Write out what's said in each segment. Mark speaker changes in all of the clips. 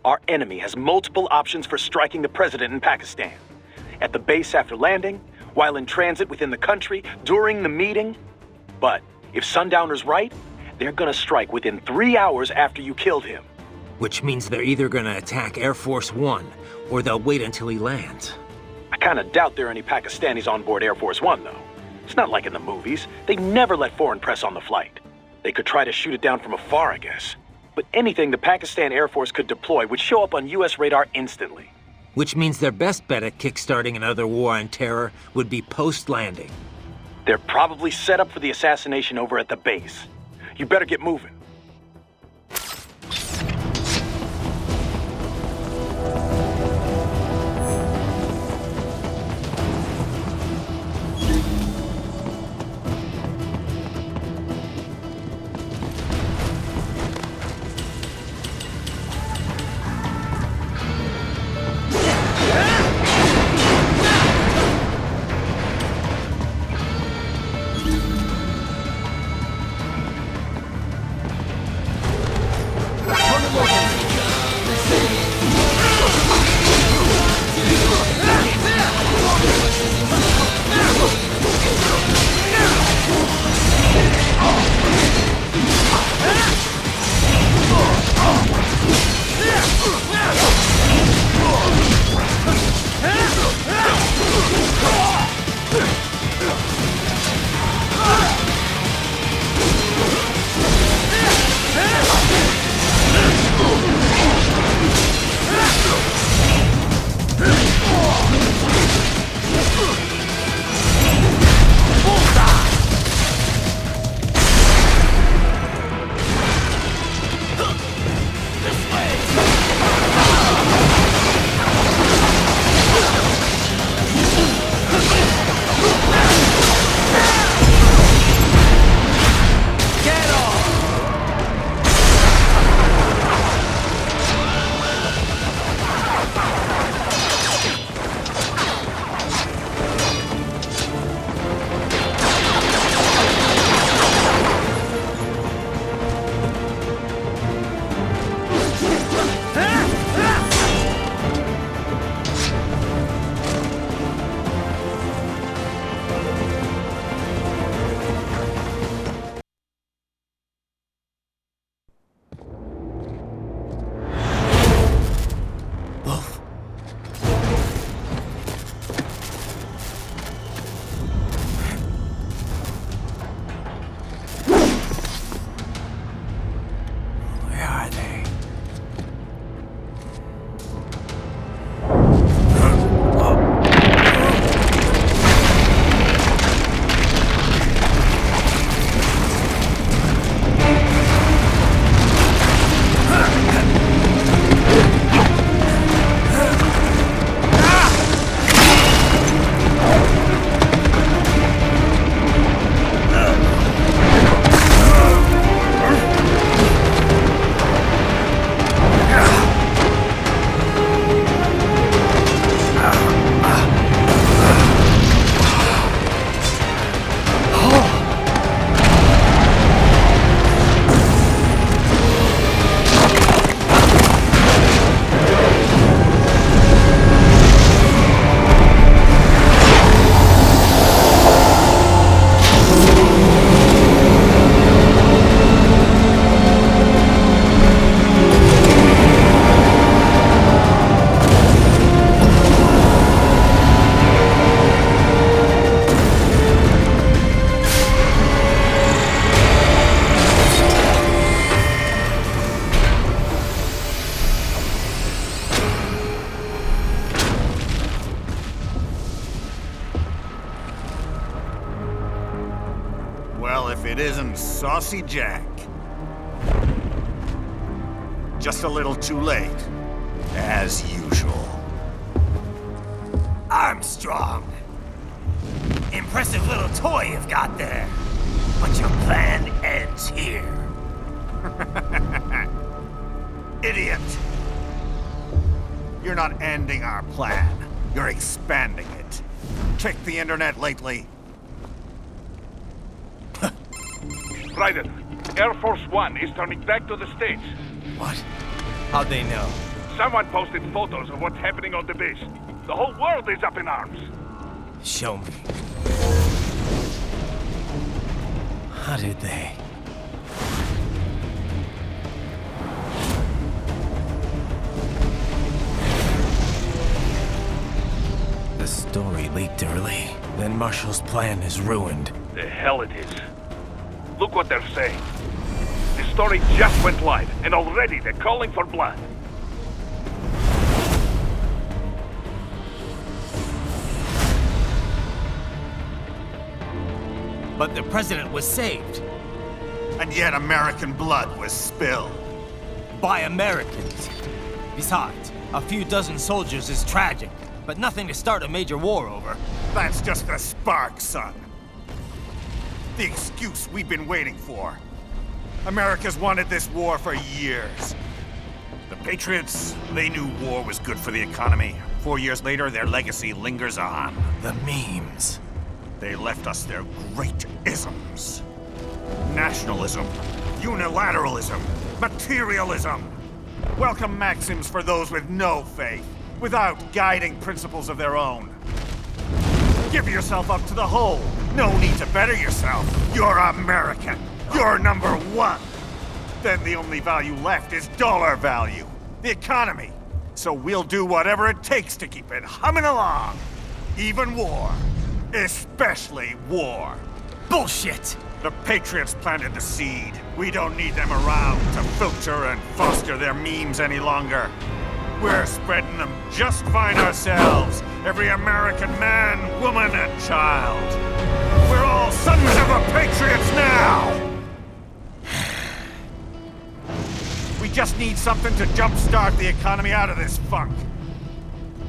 Speaker 1: Our enemy has multiple options for striking the president in Pakistan. At the base after landing, while in transit within the country, during the meeting. But if Sundowner's right, they're gonna strike within 3 hours after you killed him.
Speaker 2: Which means they're either gonna attack Air Force One, or they'll wait until he lands.
Speaker 1: I kinda doubt there are any Pakistanis on board Air Force One, though. It's not like in the movies. They never let foreign press on the flight. They could try to shoot it down from afar, I guess. But anything the Pakistan Air Force could deploy would show up on US radar instantly.
Speaker 2: Which means their best bet at kickstarting another war on terror would be post-landing.
Speaker 1: They're probably set up for the assassination over at the base. You better get moving.
Speaker 3: it isn't Saucy Jack. Just a little too late, as usual.
Speaker 4: Armstrong! Impressive little toy you've got there. But your plan ends here.
Speaker 3: Idiot! You're not ending our plan. You're expanding it. Check the internet lately.
Speaker 5: Raiden, Air Force One is turning back to the States.
Speaker 4: What? How'd they know?
Speaker 5: Someone posted photos of what's happening on the base. The whole world is up in arms.
Speaker 4: Show me. How did they? The story leaked early. Then Marshall's plan is ruined.
Speaker 5: The hell it is. Look what they're saying. The story just went live, and already they're calling for blood.
Speaker 4: But the president was saved.
Speaker 3: And yet American blood was spilled.
Speaker 4: By Americans. Besides, a few dozen soldiers is tragic, but nothing to start a major war over.
Speaker 3: That's just a spark, son. The excuse we've been waiting for. America's wanted this war for years. The Patriots, they knew war was good for the economy. 4 years later, their legacy lingers on.
Speaker 4: The memes.
Speaker 3: They left us their great isms. Nationalism, unilateralism, materialism. Welcome maxims for those with no faith, without guiding principles of their own. Give yourself up to the whole. No need to better yourself. You're American. You're number one. Then the only value left is dollar value. The economy. So we'll do whatever it takes to keep it humming along. Even war. Especially war.
Speaker 4: Bullshit!
Speaker 3: The Patriots planted the seed. We don't need them around to filter and foster their memes any longer. We're spreading them just fine ourselves. Every American man, woman, and child. We're all sons of the Patriots now! We just need something to jumpstart the economy out of this funk.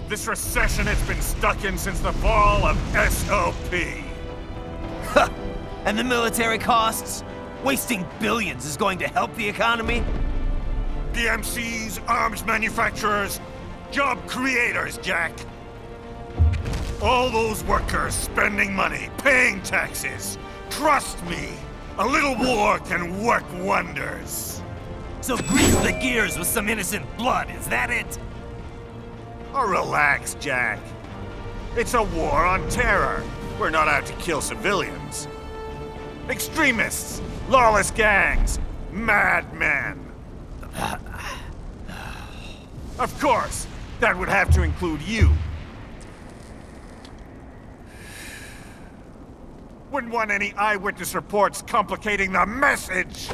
Speaker 3: This recession it's been stuck in since the fall of SOP.
Speaker 4: And the military costs? Wasting billions is going to help the economy?
Speaker 3: DMCs, arms manufacturers, job creators, Jack. All those workers spending money, paying taxes. Trust me, a little war can work wonders.
Speaker 4: So grease the gears with some innocent blood, is that it?
Speaker 3: Oh, relax, Jack. It's a war on terror. We're not out to kill civilians. Extremists, lawless gangs, madmen. Of course, that would have to include you. Wouldn't want any eyewitness reports complicating the message.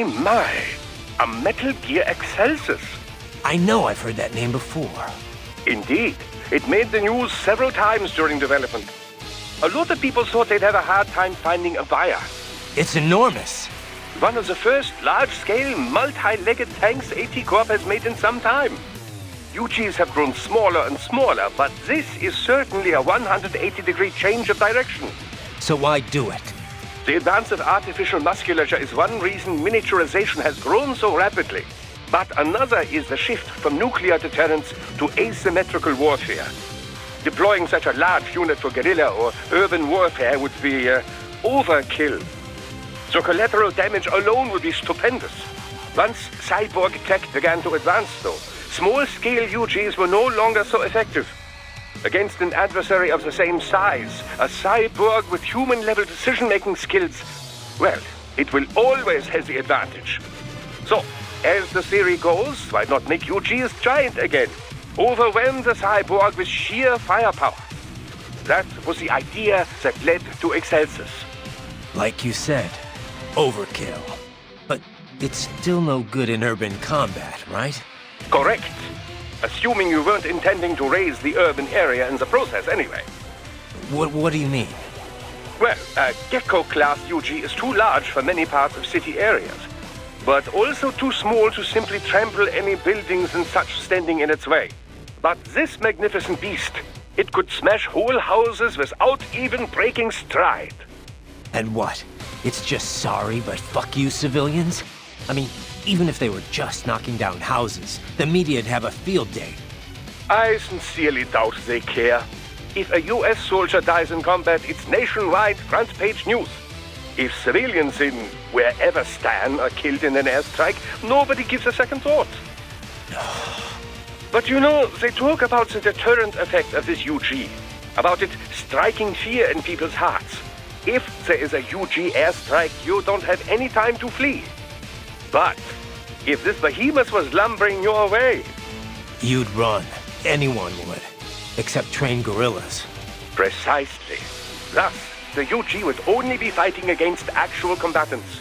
Speaker 5: My. A Metal Gear Excelsis.
Speaker 2: I know I've heard that name before.
Speaker 5: Indeed. It made the news several times during development. A lot of people thought they'd have a hard time finding a buyer.
Speaker 2: It's enormous.
Speaker 5: One of the first large-scale, multi-legged tanks AT Corp has made in some time. UGs have grown smaller and smaller, but this is certainly a 180-degree change of direction.
Speaker 2: So why do it?
Speaker 5: The advance of artificial musculature is one reason miniaturization has grown so rapidly. But another is the shift from nuclear deterrence to asymmetrical warfare. Deploying such a large unit for guerrilla or urban warfare would be overkill. So collateral damage alone would be stupendous. Once cyborg tech began to advance, though, small-scale UGs were no longer so effective. Against an adversary of the same size, a cyborg with human-level decision-making skills, well, it will always have the advantage. So, as the theory goes, why not make UGs giant again? Overwhelm the cyborg with sheer firepower. That was the idea that led to Excelsis.
Speaker 2: Like you said, overkill. But it's still no good in urban combat, right?
Speaker 5: Correct. Assuming you weren't intending to raise the urban area in the process anyway.
Speaker 2: What do you mean?
Speaker 5: Well, a Gecko-class UG is too large for many parts of city areas, but also too small to simply trample any buildings and such standing in its way. But this magnificent beast, it could smash whole houses without even breaking stride.
Speaker 2: And what? It's just sorry, but fuck you civilians? I mean, even if they were just knocking down houses, the media'd have a field day.
Speaker 5: I sincerely doubt they care. If a US soldier dies in combat, it's nationwide front-page news. If civilians in wherever Stan are killed in an airstrike, nobody gives a second thought. But you know, they talk about the deterrent effect of this UG, about it striking fear in people's hearts. If there is a UG airstrike, you don't have any time to flee. But if this behemoth was lumbering your way...
Speaker 2: You'd run. Anyone would. Except trained guerrillas.
Speaker 5: Precisely. Thus, the UG would only be fighting against actual combatants.